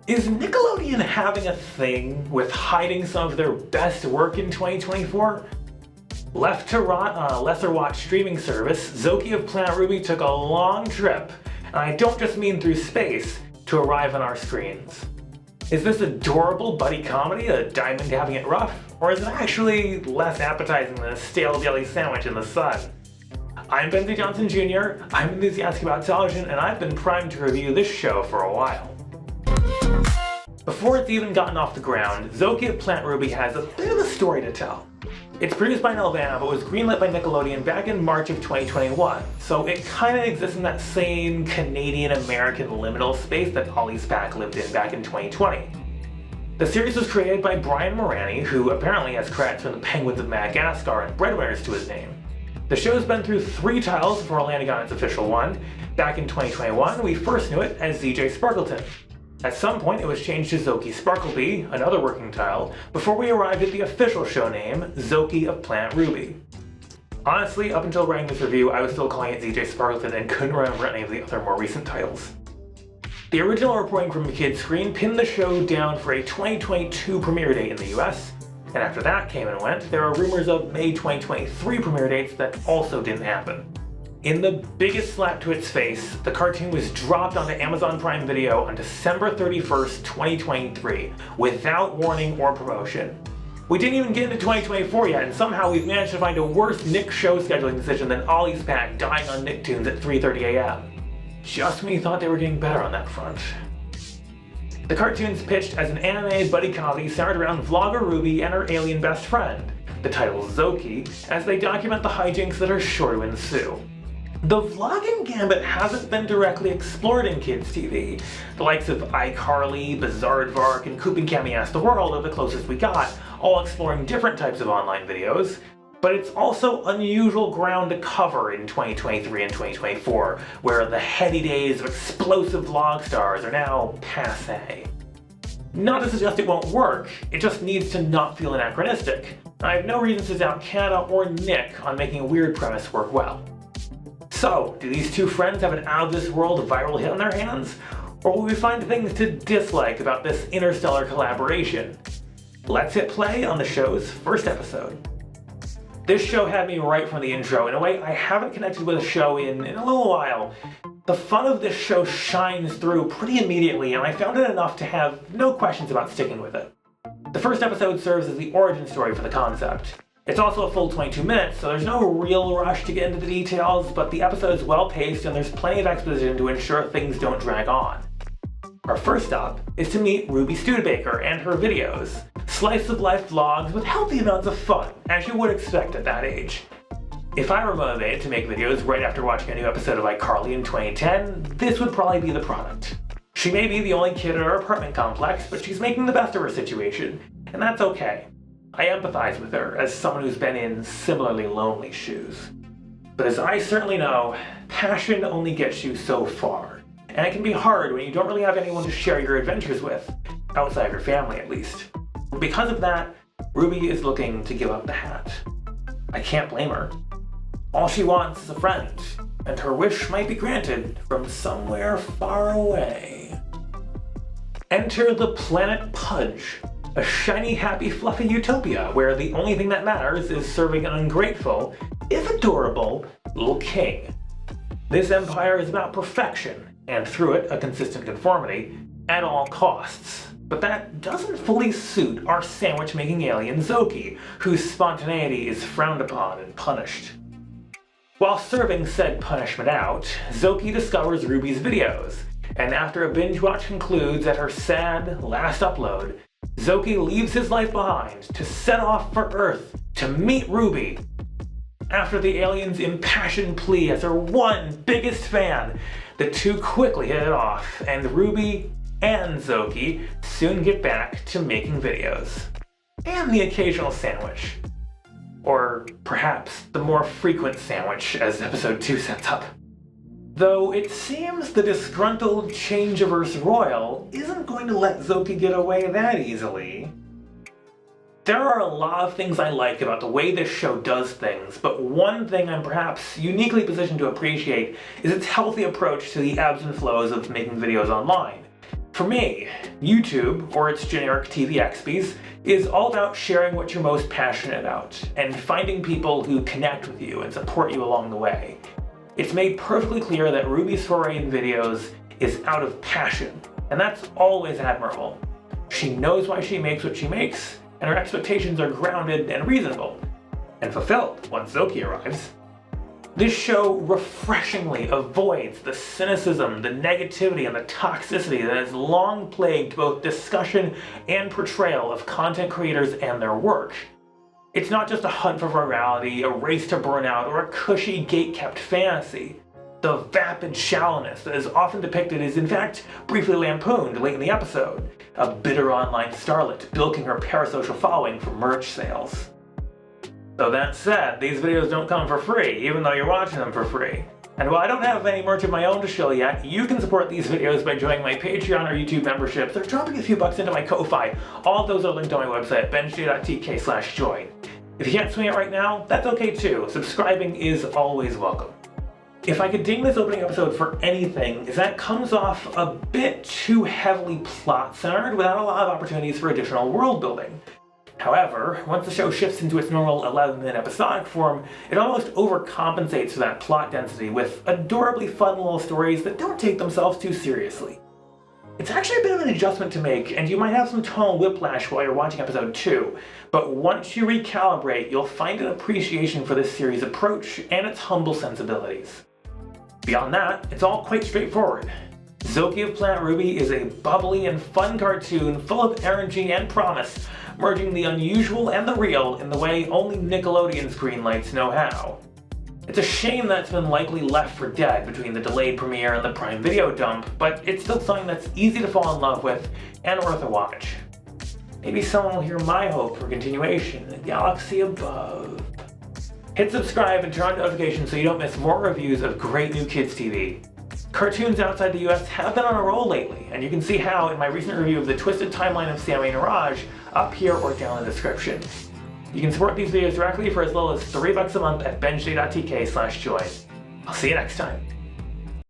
Is Nickelodeon having a thing with hiding some of their best work in 2024? Left to rot on a lesser watched streaming service, Zokie of Planet Ruby took a long trip, and I don't just mean through space, to arrive on our screens. Is this adorable buddy comedy a diamond having it rough, or is it actually less appetizing than a stale daily sandwich in the sun? I'm Benzie Johnson Jr., I'm enthusiastic about television, and I've been primed to review this show for a while. Before it's even gotten off the ground, Zokie of Planet Ruby has a bit of a story to tell. It's produced by Nelvana, but was greenlit by Nickelodeon back in March of 2021, so it kinda exists in that same Canadian-American liminal space that Ollie's Pack lived in back in 2020. The series was created by Brian Morani, who apparently has credits from the Penguins of Madagascar and Breadwinners to his name. The show's been through 3 titles before landing on its official one. Back in 2021, we first knew it as ZJ Sparkleton. At some point, it was changed to Zokie Sparkleby, another working title, before we arrived at the official show name, Zokie of Planet Ruby. Honestly, up until writing this review, I was still calling it ZJ Sparkleton and couldn't remember any of the other more recent titles. The original reporting from Kid Screen pinned the show down for a 2022 premiere date in the US, and after that came and went, there were rumors of May 2023 premiere dates that also didn't happen. In the biggest slap to its face, the cartoon was dropped onto Amazon Prime Video on December 31st, 2023, without warning or promotion. We didn't even get into 2024 yet, and somehow we've managed to find a worse Nick show scheduling decision than Ollie's Pack dying on Nicktoons at 3:30 a.m. Just when you thought they were getting better on that front. The cartoon's pitched as an anime buddy comedy centered around vlogger Ruby and her alien best friend, the title Zokie, as they document the hijinks that are sure to ensue. The vlogging gambit hasn't been directly explored in kids' TV. The likes of iCarly, Bizarrevark, and Coop and Cammy Ask the World are the closest we got, all exploring different types of online videos. But it's also unusual ground to cover in 2023 and 2024, where the heady days of explosive vlog stars are now passé. Not to suggest it won't work, it just needs to not feel anachronistic. I have no reason to doubt Canada or Nick on making a weird premise work well. So, do these two friends have an out-of-this-world viral hit on their hands? Or will we find things to dislike about this interstellar collaboration? Let's hit play on the show's first episode. This show had me right from the intro in a way I haven't connected with a show in a little while. The fun of this show shines through pretty immediately, and I found it enough to have no questions about sticking with it. The first episode serves as the origin story for the concept. It's also a full 22 minutes, so there's no real rush to get into the details, but the episode is well paced and there's plenty of exposition to ensure things don't drag on. Our first stop is to meet Ruby Studebaker and her videos, slice-of-life vlogs with healthy amounts of fun, as you would expect at that age. If I were motivated to make videos right after watching a new episode of iCarly in 2010, this would probably be the product. She may be the only kid in her apartment complex, but she's making the best of her situation, and that's okay. I empathize with her as someone who's been in similarly lonely shoes. But as I certainly know, passion only gets you so far, and it can be hard when you don't really have anyone to share your adventures with, outside of your family at least. Because of that, Ruby is looking to give up the hat. I can't blame her. All she wants is a friend, and her wish might be granted from somewhere far away. Enter the planet Pudge, a shiny, happy, fluffy utopia where the only thing that matters is serving an ungrateful, if adorable, little king. This empire is about perfection, and through it, a consistent conformity, at all costs. But that doesn't fully suit our sandwich-making alien Zokie, whose spontaneity is frowned upon and punished. While serving said punishment out, Zokie discovers Ruby's videos, and after a binge watch concludes at her sad, last upload, Zokie leaves his life behind to set off for Earth to meet Ruby. After the alien's impassioned plea as her one biggest fan, the two quickly hit it off, and Ruby and Zokie soon get back to making videos. And the occasional sandwich. Or perhaps the more frequent sandwich, as episode 2 sets up. Though it seems the disgruntled Changiverse Royal isn't going to let Zokie get away that easily. There are a lot of things I like about the way this show does things, but one thing I'm perhaps uniquely positioned to appreciate is its healthy approach to the ebbs and flows of making videos online. For me, YouTube, or its generic TV XPs, is all about sharing what you're most passionate about and finding people who connect with you and support you along the way. It's made perfectly clear that Ruby's foray in videos is out of passion, and that's always admirable. She knows why she makes what she makes, and her expectations are grounded and reasonable, and fulfilled once Zokie arrives. This show refreshingly avoids the cynicism, the negativity, and the toxicity that has long plagued both discussion and portrayal of content creators and their work. It's not just a hunt for virality, a race to burnout, or a cushy, gate-kept fantasy. The vapid shallowness that is often depicted is in fact briefly lampooned late in the episode, a bitter online starlet bilking her parasocial following for merch sales. Though that said, these videos don't come for free, even though you're watching them for free. And while I don't have any merch of my own to show yet, you can support these videos by joining my Patreon or YouTube memberships or dropping a few bucks into my Ko-Fi. All of those are linked on my website at benzie.tk/join. If you can't swing it right now, that's okay too. Subscribing is always welcome. If I could ding this opening episode for anything, is that it comes off a bit too heavily plot-centered without a lot of opportunities for additional world building. However, once the show shifts into its normal 11-minute episodic form, it almost overcompensates for that plot density with adorably fun little stories that don't take themselves too seriously. It's actually a bit of an adjustment to make, and you might have some tonal whiplash while you're watching episode 2, but once you recalibrate, you'll find an appreciation for this series' approach and its humble sensibilities. Beyond that, it's all quite straightforward. Zokie of Planet Ruby is a bubbly and fun cartoon full of energy and promise, merging the unusual and the real in the way only Nickelodeon's greenlights know how. It's a shame that it's been likely left for dead between the delayed premiere and the Prime Video dump, but it's still something that's easy to fall in love with and worth a watch. Maybe someone will hear my hope for continuation in the galaxy above. Hit subscribe and turn on notifications so you don't miss more reviews of great new kids TV. Cartoons outside the US have been on a roll lately, and you can see how in my recent review of the Twisted Timeline of Sammy and Raj up here or down in the description. You can support these videos directly for as little as $3 a month at benzie.tk/join. I'll see you next time.